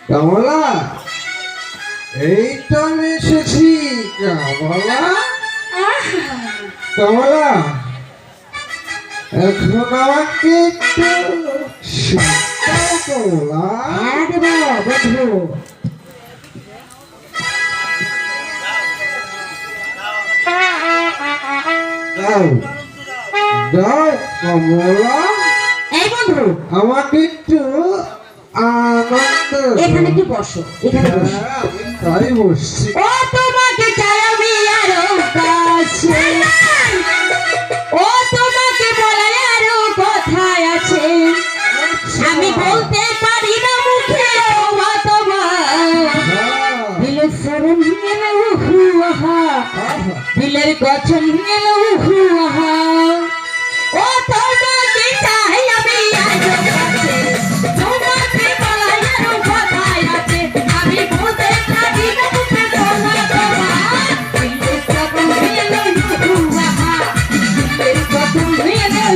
কমলা, এই তো আমি এসেছি। কমলা, কমলা, এখন আমাকে একটু শিক্ষা কমলা। বন্ধু দাও দাও কমলা, এই বন্ধু আমাকে একটু আনন্দ দাও। এখানে একটু বসো, এখানে বসো। হ্যাঁ, আমি তাই বসছি। ও তোমাকে চাই আমি আরো কাছে, ও তোমাকে বলাই আরো কথায় আছে, আমি বলতে পারি না মুখে ও মা তোমার। দিলের সরণ গেল উহু আহা, দিলের গঠন গেল উহু